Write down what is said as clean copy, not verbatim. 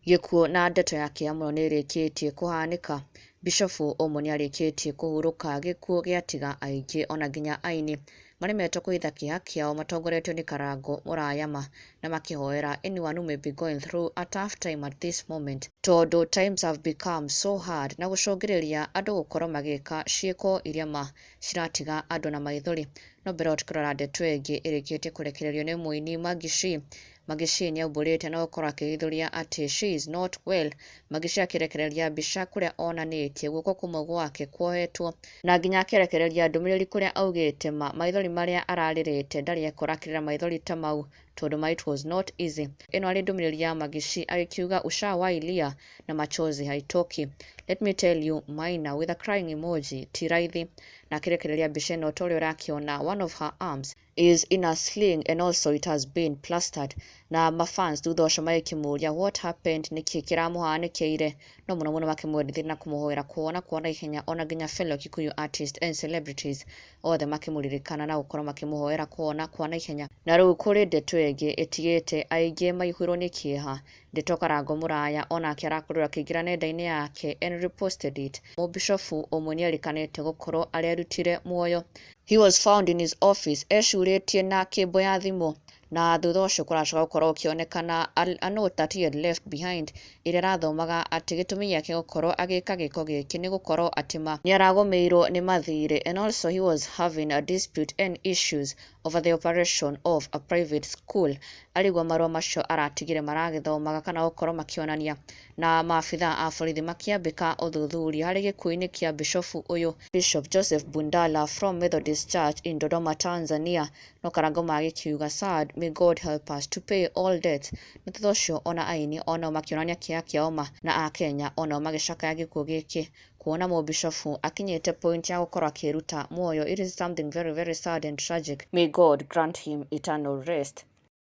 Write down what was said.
Gĩkuũ na ndeto yake ya mũno nĩĩrĩkĩtie kũhanĩka. Bishofu Omo nĩarĩkĩtie kũhurũka. Gĩkuũ gĩatiga aingĩ ona nginya aini maremetwo kũhitha kĩeha kĩao matongoretio nĩ Karango Mũrayama na makĩhoera anyone who may be going through a tough time at this moment, tondũ times have become so hard, na gũcũngĩrĩria andũ gũkorwo magĩka ciĩko iria ciratiga andũ na maithori. No mbere tukĩrora ndeto ĩngĩ ĩrĩkĩtie kũrekererio nĩ mũini Maggy. Maggy nĩaumbũrĩte na gũkorwo akĩhithũria atĩ she is not well. Maggy akĩrekereria mbica kũrĩa onanĩtie guoko kũmwe gwake kuohetwo na nginya akĩrekereria ndũmĩrĩri kũrĩa augĩte maithori marĩa ararĩrĩte ndarĩ ekũrakĩrĩra maithori ta mau tondũ it was not easy. Ĩno arĩ ndũmĩrĩri ya Maggy agĩkiuga ushawailia na machozi haitoki. Let me tell you Maina with a crying emoji ti raithi. Na akĩrekereria mbica ĩno ta ũrĩa ũrakĩona one of her arms is in a sling and also it has been plastered. Na mafans thutha ũcio magĩkĩmũria what happened, nĩkĩ kĩramũhanĩkĩire, no mũno mũno makĩmwendithia na kũmũhoera kuona ihenya ona nginya fellow Kikuyu artists and celebrities othe makĩmũririkana na gũkorwo makĩmũhoera kuona ihenya. Na rĩu kũrĩ ndeto ĩngĩ ĩtigĩte aingĩ maihũirwo nĩ kĩeha. Ndeto Karango Mũraya onake arakorirwo akĩingĩra nenda-inĩ yake and reposted it. Mũbishofu Omo nĩerĩkanĩte gũkorwo arerutire muoyo. He was found in his office ecurĩtie na kĩmbo ya thimũ, na thutha ũcio kũracoka gũkorwo ũkĩonekana a note that he had left behind ĩrĩa ĩrathomaga atĩ gĩtũmi gĩake gũkorwo agĩka gĩko gĩkĩ nĩ gũkorwo atĩ nĩaragũmĩirwo nĩ mathirĩ, and also he was having a dispute and issues over the operation of a private school. Arigwa marũa macio aratigire maragĩthomaga kana gũkorwo makĩonania, na maabitha a borithi makĩambĩka ũthuthuria harĩ gĩkuũ-inĩ kĩa bishofu ũyũ Bishop Joseph Bundala from Methodist Church in Dodoma, Tanzania. No Karango magĩkiuga sad, may God help us to pay all debts. Na thutha ũcio ona aini onao makĩonania kĩeha kĩao na Akenya onao magĩcakaya gĩkuũ gĩkĩ kuona mũbishofu akinyĩte point ya gũkorwo akĩruta muoyo. It is something very very sad and tragic. May God grant him eternal rest.